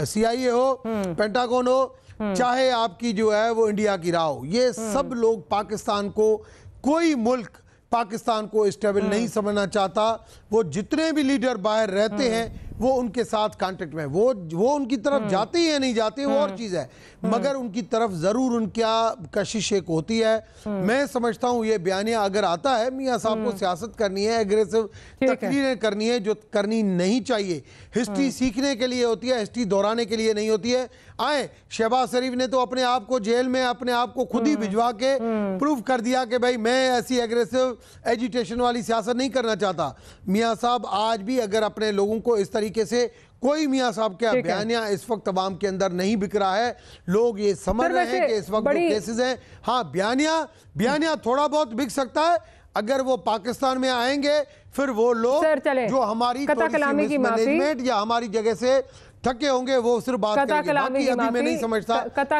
CIA हो, पेंटागन हो, चाहे आपकी जो है वो इंडिया की राह हो। ये सब लोग पाकिस्तान को, कोई मुल्क पाकिस्तान को स्टेबल नहीं समझना चाहता। वो जितने भी लीडर बाहर रहते हैं वो उनके साथ कांटेक्ट में, वो उनकी तरफ जाते हैं, नहीं जाते वो और चीज़ है, मगर उनकी तरफ ज़रूर उनका कशिश एक होती है। मैं समझता हूँ ये बयानिया अगर आता है, मियाँ साहब को सियासत करनी है, एग्रेसिव तकरीरें करनी है जो करनी नहीं चाहिए। हिस्ट्री सीखने के लिए होती है, हिस्ट्री दोहराने के लिए नहीं होती है। आए, शहबाज शरीफ ने तो अपने आप को जेल में अपने आप को खुद ही भिजवा के प्रूव कर दिया कि भाई मैं ऐसी एग्रेसिव एजिटेशन वाली सियासत नहीं करना चाहता। मियाँ साहब आज भी अगर अपने लोगों को इस तरीके तरीके से कोई मियाँ साहब का बयानिया इस वक्त अवाम के अंदर नहीं बिक रहा है। लोग ये समझ रहे हैं कि इस वक्त जो केसेस हैं, हाँ बयानिया थोड़ा बहुत बिक सकता है। अगर वो पाकिस्तान में आएंगे फिर वो लोग जो हमारी मैनेजमेंट या हमारी जगह से थके होंगे वो सिर्फ बात करेंगे। बाकी अभी मैं नहीं समझता। कता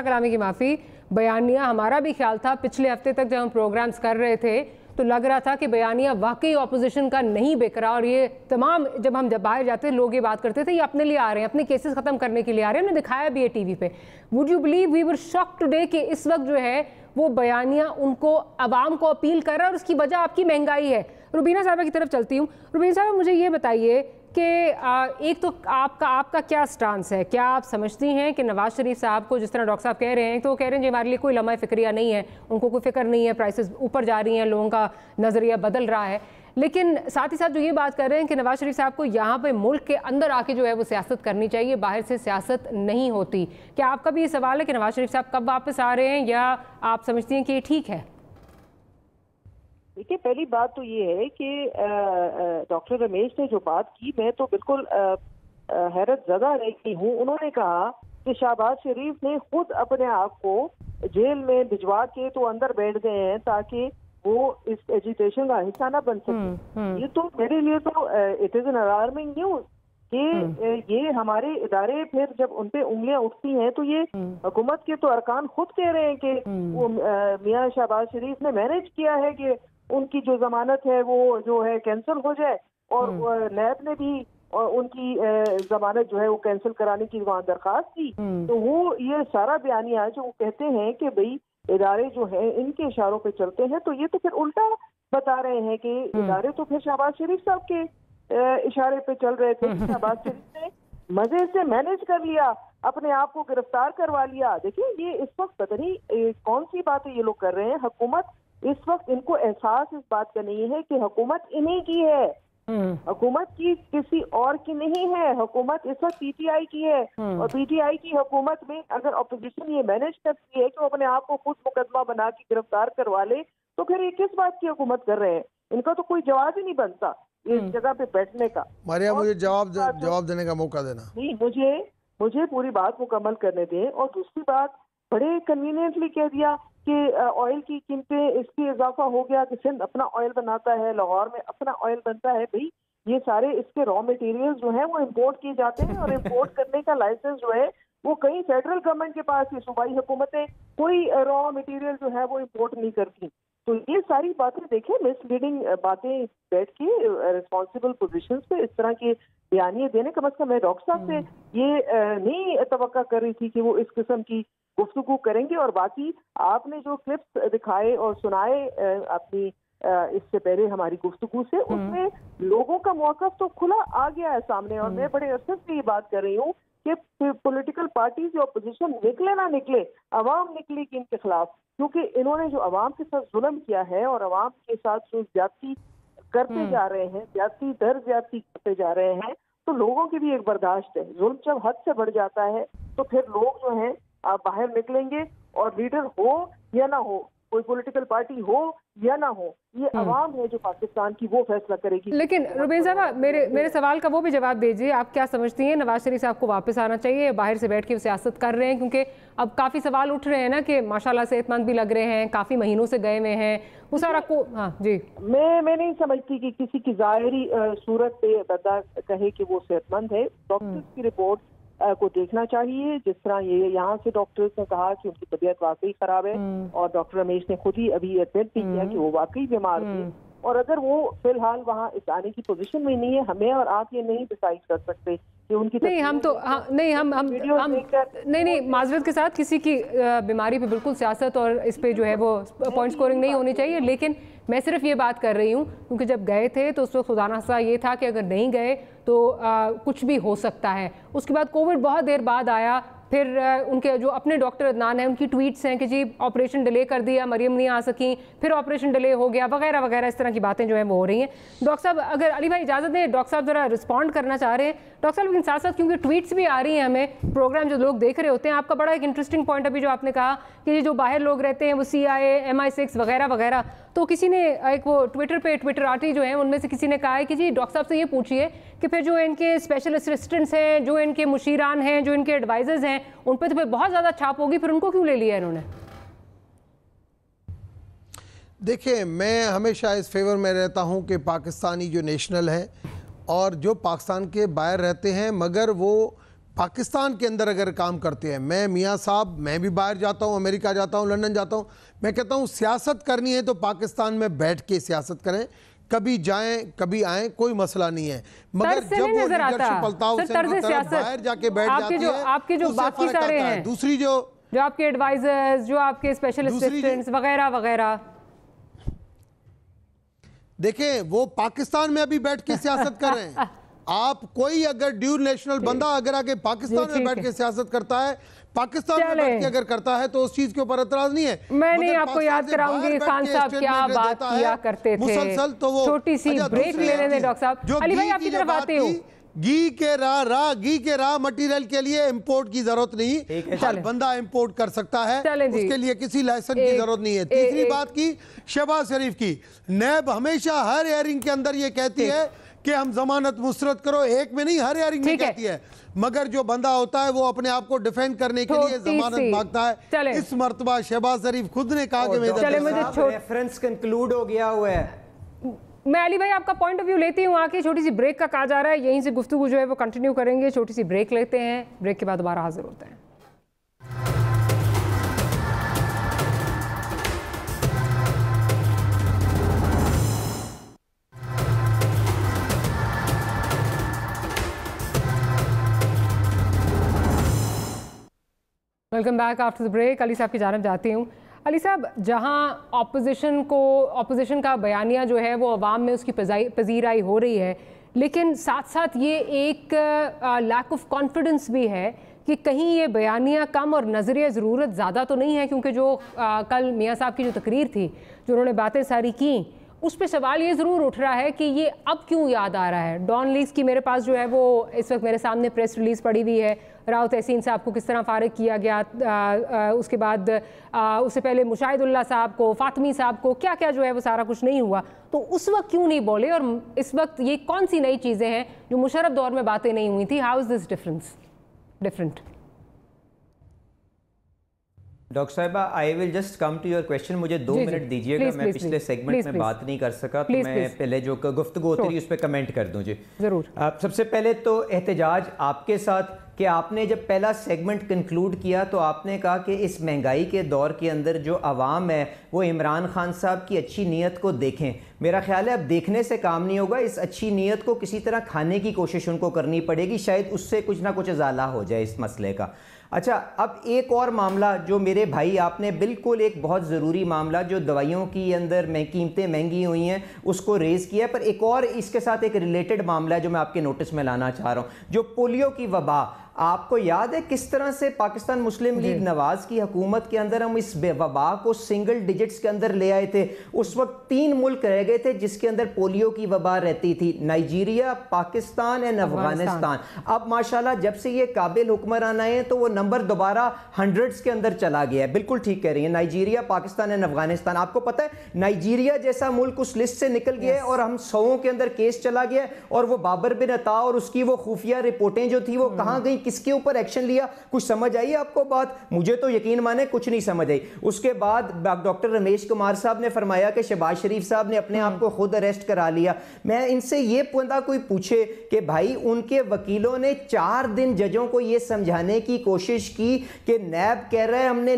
कलामी की माफी। बयानिया हमारा भी ख्याल था, पिछले हफ्ते तक जब हम प्रोग्राम्स कर रहे थे तो लग रहा था कि बयानिया वाकई ऑपोजिशन का नहीं बिक रहा, और ये तमाम जब हम बाहर जाते लोग ये बात करते थे ये अपने लिए आ रहे हैं, अपने केसेस खत्म करने के लिए आ रहे हैं। हमने दिखाया भी है टीवी पे। Would you believe we were shocked today कि इस वक्त जो है वो बयानिया उनको अवाम को अपील कर रहा है और उसकी वजह आपकी महंगाई है। रुबीना साहबा की तरफ चलती हूँ। रुबीना साहबा, मुझे ये बताइए कि एक तो आपका क्या स्टांस है? क्या आप समझती हैं कि नवाज शरीफ साहब को, जिस तरह डॉक्टर साहब कह रहे हैं, तो वो कह रहे हैं जी हमारे लिए कोई लम्हा फिक्रिया नहीं है, उनको कोई फिक्र नहीं है, प्राइसेस ऊपर जा रही हैं, लोगों का नज़रिया बदल रहा है, लेकिन साथ ही साथ जो ये बात कर रहे हैं कि नवाज शरीफ साहब को यहाँ पे मुल्क के अंदर आके जो है वो सियासत करनी चाहिए, बाहर से सियासत नहीं होती। क्या आपका भी ये सवाल है कि नवाज शरीफ साहब कब वापस आ रहे हैं, या आप समझती हैं कि ये ठीक है? देखिए, पहली बात तो ये है कि डॉक्टर रमेश ने जो बात की, मैं तो बिल्कुल हैरत ज़दा रही हूँ। उन्होंने कहा कि शहबाज शरीफ ने खुद अपने आप को जेल में भिजवा के तो अंदर बैठ गए हैं ताकि वो इस एजुटेशन का हिस्सा ना बन सके। ये तो मेरे लिए तो it is an alarming news कि ये हमारे इदारे फिर जब उनपे उंगलियां उठती हैं तो ये हुकूमत के तो अरकान खुद कह रहे हैं कि वो मियां शहबाज शरीफ ने मैनेज किया है कि उनकी जो जमानत है वो जो है कैंसिल हो जाए, और नैब ने भी उनकी जमानत जो है वो कैंसिल कराने की वहाँ दरखास्त की। तो वो ये सारा बयानिया जो वो कहते हैं कि भाई इदारे जो है इनके इशारों पे चलते हैं, तो ये तो फिर उल्टा बता रहे हैं कि इदारे तो फिर शहबाज शरीफ साहब के इशारे पे चल रहे थे। शहबाज शरीफ ने मजे से मैनेज कर लिया, अपने आप को गिरफ्तार करवा लिया। देखिए, ये इस वक्त पता नहीं कौन सी बातें ये लोग कर रहे हैं। हुकूमत इस वक्त, इनको एहसास इस बात का नहीं है कि हुकूमत इन्हीं की है, हुकूमत की किसी और की नहीं है। हुकूमत इस वक्त पीटीआई की है, और पीटीआई की हुकूमत में अगर अपोजिशन ये मैनेज करती है कि वो अपने आप को खुद मुकदमा बना के गिरफ्तार करवा ले, तो फिर ये किस बात की हुकूमत कर रहे हैं? इनका तो कोई जवाब ही नहीं बनता इस जगह पे बैठने का। मारिया, मुझे जवाब देने का मौका देना। नहीं, मुझे पूरी बात मुकम्मल करने दें। और दूसरी बात, बड़े कन्वीनियंटली कह दिया कि ऑयल की कीमतें इसकी इजाफा हो गया कि सिंध अपना ऑयल बनाता है, लाहौर में अपना ऑयल बनता है। भाई, ये सारे इसके रॉ मटेरियल जो हैं वो इम्पोर्ट किए जाते हैं, और इम्पोर्ट करने का लाइसेंस जो है वो कहीं फेडरल गवर्नमेंट के पास है। सूबाई हुकूमतें कोई रॉ मटेरियल जो है वो इम्पोर्ट नहीं करती। तो ये सारी बातें देखें, मिसलीडिंग बातें बैठ के रिस्पॉन्सिबल पोजीशंस पे इस तरह के बयानिए देने, कम से कम मैं डॉक्टर साहब से ये नहीं तवक्का कर रही थी कि वो इस किस्म की गुफ्तगू करेंगे। और बाकी आपने जो क्लिप्स दिखाए और सुनाए अपनी इससे पहले हमारी गुफ्तगू से, उसमें लोगों का मौक़िफ़ तो खुला आ गया है सामने। और मैं बड़े अरसे से ये बात कर रही हूँ कि पॉलिटिकल पार्टीज या अपोजिशन निकले ना निकले, अवाम निकलेगी इनके खिलाफ, क्योंकि इन्होंने जो अवाम के साथ जुल्म किया है और अवाम के साथ जो ज्यादती करते जा रहे हैं, ज्यादती दर ज्यादती करते जा रहे हैं, तो लोगों की भी एक बर्दाश्त है। जुल्म जब हद से बढ़ जाता है तो फिर लोग जो हैं बाहर निकलेंगे, और लीडर हो या ना हो, कोई पॉलिटिकल पार्टी हो या ना हो, ये अवाम है जो पाकिस्तान की वो फैसला करेगी। लेकिन रुबीन साहबा, मेरे सवाल का वो भी जवाब दीजिए। आप क्या समझती हैं, नवाज शरीफ साहब को वापस आना चाहिए, बाहर से बैठ के सियासत कर रहे हैं? क्योंकि अब काफ़ी सवाल उठ रहे हैं ना कि माशाल्लाह सेहतमंद भी लग रहे हैं, काफ़ी महीनों से गए हुए हैं, वो सारा को। हाँ जी, मैं नहीं समझती कि किसी की ज़ाहिरी सूरत पे बंदा कहे कि वो सेहतमंद है। डॉक्टर्स की रिपोर्ट को देखना चाहिए। जिस तरह ये यहाँ से डॉक्टर्स ने कहा कि उनकी तबीयत वाकई खराब है, और डॉक्टर रमेश ने खुद ही अभी एडमिट भी किया कि वो वाकई बीमार थे, और अगर वो फिलहाल वहाँ इस आने की पोजीशन में नहीं है, हमें और आप ये नहीं डिसाइड कर सकते कि उनकी नहीं। हम तो नहीं माजरत के साथ किसी की बीमारी पे बिल्कुल सियासत और इस पे जो है वो पॉइंट स्कोरिंग नहीं होनी चाहिए। लेकिन मैं सिर्फ ये बात कर रही हूँ क्योंकि जब गए थे तो उस वक्त खुदा ना ये था कि अगर नहीं गए तो कुछ भी हो सकता है। उसके बाद कोविड बहुत देर बाद आया, फिर उनके जो अपने डॉक्टर अदनान हैं उनकी ट्वीट्स हैं कि जी ऑपरेशन डिले कर दिया, मरियम नहीं आ सकी, फिर ऑपरेशन डिले हो गया, वगैरह वगैरह, इस तरह की बातें जो हैं वो हो रही हैं। डॉक्टर साहब, अगर अली भाई इजाज़त दें, डॉक्टर साहब ज़रा रिस्पॉन्ड करना चाह रहे हैं। डॉक्टर साहब, लेकिन साथ साथ क्योंकि ट्वीट्स भी आ रही हैं हमें, प्रोग्राम जो लोग देख रहे होते हैं, आपका बड़ा एक इंटरेस्टिंग पॉइंट अभी जो आपने कहा कि ये जो बाहर लोग रहते हैं वो CIA, MI6 वगैरह वगैरह, तो किसी ने एक वो ट्विटर आर्टी जो है उनमें से किसी ने कहा है कि जी डॉक्टर साहब से ये पूछिए कि फिर जो इनके स्पेशल असिस्टेंट्स हैं, जो इनके मुशीरान हैं, जो इनके एडवाइजर्स हैं, उन पर तो फिर बहुत ज़्यादा छाप होगी, फिर उनको क्यों ले लिया इन्होंने? देखिए, मैं हमेशा इस फेवर में रहता हूं कि पाकिस्तानी जो नेशनल हैं और जो पाकिस्तान के बाहर रहते हैं मगर वो पाकिस्तान के अंदर अगर काम करते हैं, मैं मियाँ साहब, मैं भी बाहर जाता हूँ, अमेरिका जाता हूँ, लंदन जाता हूँ, मैं कहता हूँ सियासत करनी है तो पाकिस्तान में बैठ के सियासत करें, कभी जाएं कभी आएं, कोई मसला नहीं है। मगर जब वो लीडरशिप अल्ताफ हुसैन की तरफ बाहर जाके बैठ जाती है, आपके जो बाकी सारे हैं, दूसरी जो आपके एडवाइजर्स, जो आपके स्पेशल असिस्टेंट्स वगैरह वगैरह, देखें वो पाकिस्तान में अभी बैठ के सियासत कर रहे हैं। आप कोई अगर ड्यूल नेशनल बंदा अगर आगे पाकिस्तान में बैठ के सियासत करता है, पाकिस्तान में बैठ के अगर करता है तो उस चीज के ऊपर एतराज नहीं है। मैं नहीं आपको याद कराऊंगी खान साहब क्या बात किया करते थे मुसलसल, तो वो छोटी सी ब्रेक ले लेने दें डॉक्टर साहब। अली भाई आपकी तरफ आते हो। घी के राह मटेरियल के लिए इंपोर्ट की जरूरत नहीं, हर बंदा इंपोर्ट कर सकता है, उसके लिए किसी लाइसेंस की जरूरत नहीं है। तीसरी बात की शहबाज शरीफ की, नैब हमेशा हर हेयरिंग के अंदर ये कहती है कि हम जमानत मुस्तरद करो, एक में नहीं हर हेयरिंग में कहती है, मगर जो बंदा होता है वो अपने आप को डिफेंड करने के लिए जमानत मांगता है। इस मर्तबा शहबाज शरीफ खुद ने कहा कि रेफरेंस कंक्लूड हो गया हुआ है। मैं अली भाई आपका पॉइंट ऑफ व्यू लेती हूँ, आके छोटी सी ब्रेक का कहा जा रहा है, यहीं से गुफ्तगू जो है वो कंटिन्यू करेंगे। छोटी सी ब्रेक लेते हैं, ब्रेक के बाद दोबारा हाजिर होते हैं। Welcome back after the break. Ali साहब की जानब जाती हूँ। अली साहब, जहाँ ऑपोजिशन का बयानिया जो है वो अवाम में उसकी पजीराई हो रही है, लेकिन साथ साथ ये एक लैक ऑफ कॉन्फिडेंस भी है कि कहीं ये बयानिया कम और नज़रिया ज़रूरत ज़्यादा तो नहीं है, क्योंकि जो कल मियाँ साहब की जो तकरीर थी, जो उन्होंने बातें सारी की, उस पर सवाल ये ज़रूर उठ रहा है कि ये अब क्यों याद आ रहा है। डॉन लीज की मेरे पास जो है वो इस वक्त मेरे सामने प्रेस रिलीज़ पड़ी हुई है, राव तहसीन साहब को किस तरह फारिग किया गया, उसके बाद उससे पहले मुशाहिदुल्लाह साहब को, फातमी साहब को, क्या क्या जो है वो सारा कुछ नहीं हुआ। तो उस वक्त क्यों नहीं बोले, और इस वक्त ये कौन सी नई चीज़ें हैं जो मुशर्रफ दौर में बातें नहीं हुई थी? How is this different? Doctor साहिबा, I will just come to your question. मुझे 2 मिनट दीजिएगा। मैं पिछले सेगमेंट में बात नहीं कर सका, तो मैं पहले जो गुफ्तगू होती रही उस पर कमेंट कर दूँ जी। ज़रूर। सबसे पहले तो एहतजाज आपके साथ कि आपने जब पहला सेगमेंट कंक्लूड किया तो आपने कहा कि इस महंगाई के दौर के अंदर जो आवाम है वो इमरान खान साहब की अच्छी नीयत को देखें। मेरा ख्याल है अब देखने से काम नहीं होगा, इस अच्छी नीयत को किसी तरह खाने की कोशिश उनको करनी पड़ेगी, शायद उससे कुछ ना कुछ इजाला हो जाए इस मसले का। अच्छा, अब एक और मामला जो मेरे भाई आपने बिल्कुल एक बहुत ज़रूरी मामला जो दवाइयों की अंदर कीमतें महंगी हुई हैं उसको रेज़ किया है, पर एक और इसके साथ एक रिलेटेड मामला है जो मैं आपके नोटिस में लाना चाह रहा हूँ, जो पोलियो की वबा। आपको याद है किस तरह से पाकिस्तान मुस्लिम लीग नवाज की हुकूमत के अंदर हम इस वबा को सिंगल डिजिट्स के अंदर ले आए थे। उस वक्त 3 मुल्क रह गए थे जिसके अंदर पोलियो की वबा रहती थी, नाइजीरिया, पाकिस्तान एंड अफगानिस्तान। अब माशाल्लाह जब से ये काबिल हुक्मरान आए हैं तो वो नंबर दोबारा 100s के अंदर चला गया है। बिल्कुल ठीक कह रही है, नाइजीरिया, पाकिस्तान एंड अफगानिस्तान। आपको पता है नाइजीरिया जैसा मुल्क उस लिस्ट से निकल गया है और हम 100 के अंदर केस चला गया, और वो बाबर बिन अता और उसकी वो खुफिया रिपोर्टें जो थी वो कहाँ गई, किसके ऊपर एक्शन लिया? कुछ समझ आई आपको बात? मुझे तो यकीन माने कुछ नहीं समझ आई। उसके बाद डॉक्टर रमेश कुमार साहब ने फरमाया कि शहबाज शरीफ साहब ने अपने आप को खुद अरेस्ट करा लिया। मैं इनसे ये बंदा कोई पूछे कि भाई उनके वकीलों ने 4 दिन जजों को ये समझाने की कोशिश की कि नैब कह रहा है हमने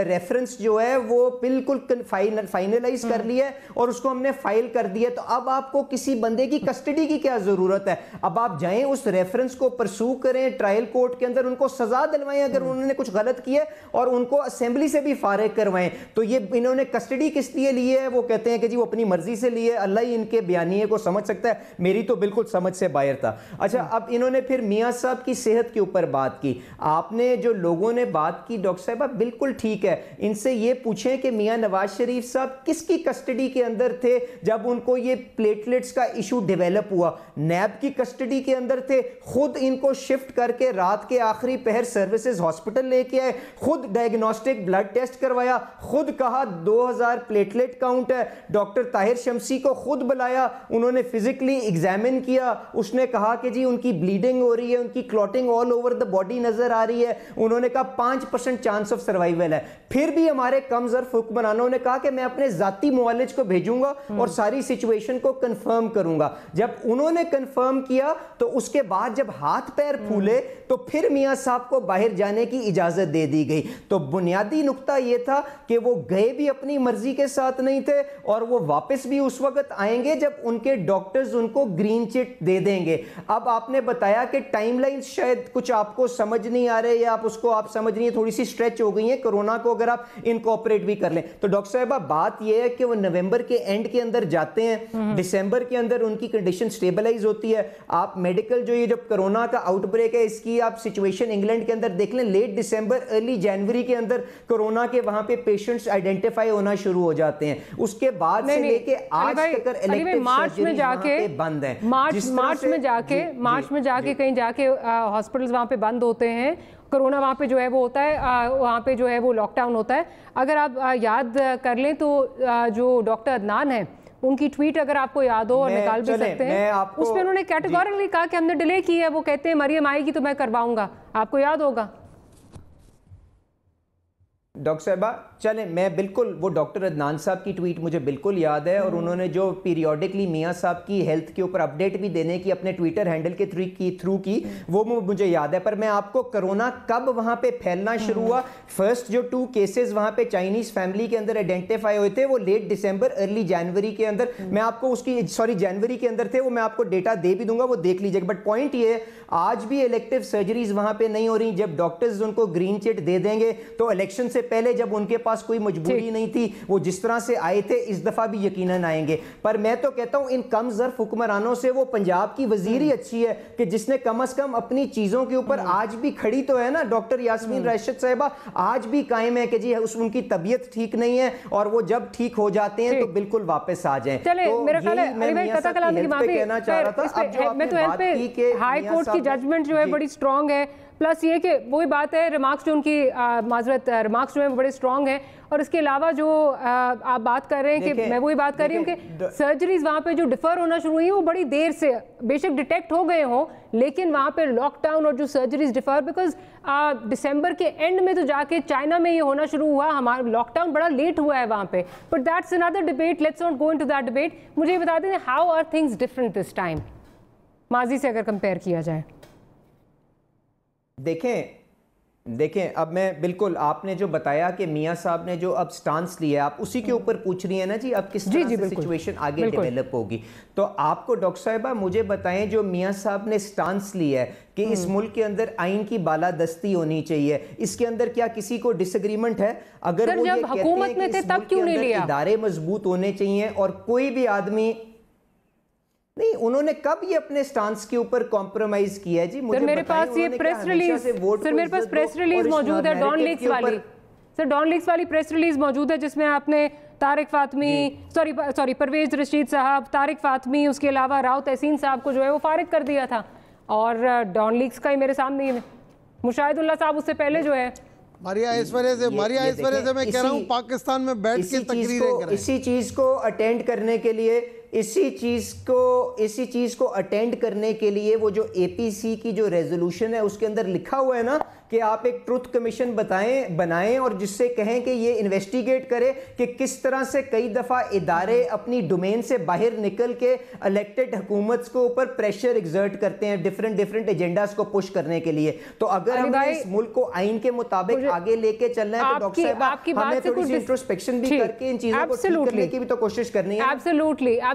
रेफरेंस जो है वो बिल्कुल फाइनलाइज कर लिया है और उसको हमने फाइल कर दिया, तो अब आपको किसी बंदे की कस्टडी की क्या जरूरत है? अब आप जाएं उस रेफरेंस को परसू करें ट्रायल कोर्ट के अंदर, उनको सजा दिलवाएं अगर उन्होंने कुछ गलत किया, और उनको असेंबली से भी फारिग करवाएं। तो ये इन्होंने कस्टडी किस लिए ली है? वो कहते हैं कि जी वो अपनी मर्जी से लिए, अल्लाह ही इनके बयानिए को समझ सकता है, मेरी तो बिल्कुल समझ से बाहर था। अच्छा, अब इन्होंने फिर मियां साहब की सेहत के ऊपर बात की। आपने जो लोगों ने बात की डॉक्टर साहब बिल्कुल ठीक है, इनसे ये पूछें कि मियां नवाज शरीफ साहब किसकी कस्टडी के अंदर थे जब उनको ये प्लेटलेट्स का इशू डेवलप हुआ? नैब की कस्टडी के अंदर थे, खुद इनको शिफ्ट करके से रात के आखिरी पहर सर्विसेज हॉस्पिटल लेके आए, खुद डायग्नोस्टिक ब्लड टेस्ट करवाया, खुद कहा 2000 प्लेटलेट काउंट है, डॉक्टर ताहिर शमसी को खुद बुलाया, उन्होंने फिजिकली एग्जामिन किया, उसने कहा कि जी उनकी ब्लीडिंग हो रही है, उनकी clotting all over the body नजर आ रही है, उन्होंने कहा 5% चांस ऑफ सर्वाइवल है। फिर भी हमारे कमजोर हुक्मरानों ने कहा कि मैं अपने जाती मुआलिज को भेजूंगा और सारी सिचुएशन को कंफर्म करूंगा। जब उन्होंने कंफर्म किया तो उसके बाद जब हाथ पैर फूले तो फिर मियां साहब को बाहर जाने की इजाजत दे दी गई। तो बुनियादी नुक्ता यह था कि वो गए भी अपनी मर्जी के साथ नहीं थे और वो वापस भी उस वक्त आएंगे जब उनके डॉक्टर्स उनको ग्रीन चिट दे देंगे। अब आपने बताया कि टाइमलाइन शायद कुछ आपको समझ नहीं आ रहे या आप उसको आप समझ नहीं है, थोड़ी सी स्ट्रेच हो गई है, कोरोना को अगर आप इनकॉर्पोरेट भी कर लें तो डॉक्टर साहबा बात यह है कि वो नवंबर के एंड के अंदर जाते हैं, दिसंबर के अंदर उनकी कंडीशन स्टेबलाइज होती है। आप मेडिकल जो ये जब कोरोना का आउटब्रेक है इसकी आप सिचुएशन इंग्लैंड के अंदर देख लें, लेट दिसंबर अर्ली जनवरी के अंदर कोरोना के वहां पे पेशेंट्स आइडेंटिफाई होना शुरू हो जाते हैं। उसके बाद से लेके आज तक इलेक्टिव सर्जरी जाके बंद है। मार्च में जाके कहीं जाके हॉस्पिटल्स वहां पे बंद होते हैं, कोरोना वहाँ पे जो है वो होता है, वहाँ पे जो है वो लॉकडाउन होता है। अगर आप याद कर लें तो जो डॉक्टर अदनान है उनकी ट्वीट अगर आपको याद हो और निकाल भी सकते हैं, उसमें उन्होंने कैटेगोरिकली कहा कि हमने डिले की है, वो कहते हैं मरियम आएगी तो मैं करवाऊंगा, आपको याद होगा। डॉक्टर साहबा चलें, मैं बिल्कुल वो डॉक्टर अदनान साहब की ट्वीट मुझे बिल्कुल याद है और उन्होंने जो पीरियोडिकली मियां साहब की हेल्थ के ऊपर अपडेट भी देने की अपने ट्विटर हैंडल के थ्रू की वो मुझे याद है। पर मैं आपको कोरोना कब वहां पे फैलना शुरू हुआ, फर्स्ट जो 2 केसेस वहां पे चाइनीज फैमिली के अंदर आइडेंटिफाई हुए थे वो लेट दिसंबर अर्ली जनवरी के अंदर, मैं आपको उसकी जनवरी के अंदर थे, वो मैं आपको डेटा दे भी दूंगा, वो देख लीजिएगा। बट पॉइंट ये आज भी इलेक्टिव सर्जरीज वहां पे नहीं हो रही। जब डॉक्टर्स उनको ग्रीन चिट दे देंगे तो इलेक्शन से पहले जब उनके पास कोई मजबूरी नहीं थी, वो जिस तरह से आए थे इस दफा भी यकीनन आएंगे। पर मैं तो कहता हूं इन कम ज़र्फ हुक्मरानों से वो पंजाब की वजीर ही अच्छी है कि जिसने कम से कम अपनी चीजों के ऊपर आज भी खड़ी तो है ना। डॉक्टर यास्मीन राशिद साहिबा आज भी कायम है कि जी उनकी तबीयत ठीक नहीं है और वो जब ठीक हो जाते हैं तो बिल्कुल वापस आ जाए। तो मेरा ख्याल है कहना चाह रहा था, मैं तो हेल्थ पे हाई कोर्ट की जजमेंट जो है बड़ी स्ट्रांग है, प्लस ये कि वही बात है रिमार्क्स जो उनकी माजरत रिमार्क्स जो है बड़े स्ट्रांग है। और इसके अलावा जो आप बात कर रहे हैं कि मैं वही बात कर रही हूँ कि सर्जरीज वहाँ पे जो डिफर होना शुरू हुई है वो बड़ी देर से बेशक डिटेक्ट हो गए हों, लेकिन वहाँ पे लॉकडाउन और जो सर्जरीज डिफर बिकॉज दिसंबर के एंड में तो जाके चाइना में ये होना शुरू हुआ, हमारा लॉकडाउन बड़ा लेट हुआ है वहाँ पे। But that's another debate, let's not go into that debate. मुझे ये बता दें how are things different this time, माजी से अगर कंपेयर किया जाए। देखें अब मैं बिल्कुल आपने जो बताया कि मियां साहब ने जो अब स्टांस लिया आप उसी के ऊपर पूछ रही है ना जी, अब किस तरह से सिचुएशन आगे डेवलप होगी। तो आपको डॉक्टर साहिबा मुझे बताएं जो मियां साहब ने स्टांस लिया है कि इस मुल्क के अंदर आइन की बालादस्ती होनी चाहिए, इसके अंदर क्या किसी को डिसएग्रीमेंट है? अगर वो ये कहते हैं कि इस मुल्क के अंदर इदारे मजबूत होने चाहिए और कोई भी आदमी नहीं, उन्होंने कब ये अपने स्टांस के ऊपर कॉम्प्रोमाइज किया है जी? मुझे मेरे पास ये प्रेस रिलीज, सर मेरे पास प्रेस रिलीज मौजूद है डॉन लीक्स वाली, सर डॉन लीक्स वाली प्रेस रिलीज मौजूद है जिसमें आपने तारिक फातमी सॉरी परवेज रशीद साहब, तारिक फातमी, उसके अलावा राव तहसीन साहब को जो है वो फारिग कर दिया था। और डॉन लीक्स का ही मेरे सामने ही मुशाहिदुल्लाह साहब उससे पहले जो है मारिया ऐश्वर्या से मैं कह रहा हूँ पाकिस्तान में बैठ के तकरीरें करें। इसी चीज को अटेंड करने के लिए इसी चीज को अटेंड करने के लिए वो जो एपीसी की जो रेजोल्यूशन है उसके अंदर लिखा हुआ है ना कि आप एक ट्रुथ कमीशन बनाएं और जिससे कहें कि ये इन्वेस्टिगेट करे कि किस तरह से कई दफा इदारे अपनी डोमेन से बाहर निकल के इलेक्टेड हुकूमत के ऊपर प्रेशर एग्जर्ट करते हैं डिफरेंट एजेंडास को पुश करने के लिए। तो अगर हमें इस मुल्क को आइन के मुताबिक आगे लेके चलना है तो डॉक्टर साहब हमें थोड़ी सी इंट्रोस्पेक्शन भी करके इन चीजों को ठीक करने की भी तो कोशिश करनी है।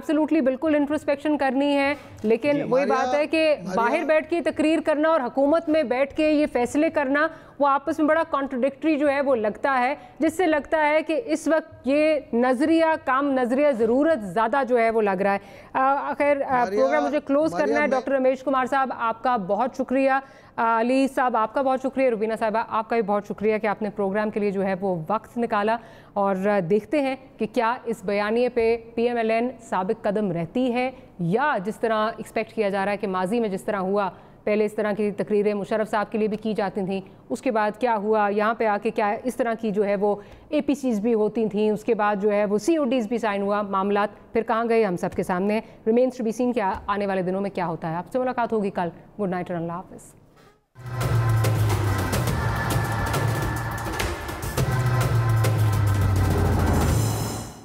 एब्सोल्युटली बिल्कुल इंट्रोस्पेक्शन करनी है, लेकिन वही बात है कि बाहर बैठ के तकरीर करना और हुकूमत में बैठ के ये फैसले करना वो आपस में बड़ा कॉन्ट्रडिक्टरी जो है वो लगता है, जिससे लगता है कि इस वक्त ये नजरिया ज़रूरत ज़्यादा जो है वो लग रहा है। खैर प्रोग्राम मुझे क्लोज करना है। डॉक्टर रमेश कुमार साहब आपका बहुत शुक्रिया, अली साहब आपका बहुत शुक्रिया, रुबीना साहबा आपका भी बहुत शुक्रिया कि आपने प्रोग्राम के लिए जो है वो वक्त निकाला। और देखते हैं कि क्या इस बयानिए पे PMLN साबिक कदम रहती है या जिस तरह एक्सपेक्ट किया जा रहा है कि माजी में जिस तरह हुआ पहले इस तरह की तकरीरें मुशर्रफ साहब के लिए भी की जाती थी, उसके बाद क्या हुआ, यहाँ पे आके क्या इस तरह की जो है वो APCs भी होती थी, उसके बाद जो है वो CODs भी साइन हुआ, मामला फिर कहाँ गए हम सब के सामने। रिमेन्स टू बी सीन क्या आने वाले दिनों में क्या होता है। आपसे मुलाकात होगी कल। गुड नाइट और अल्लाह हाफ़िज़।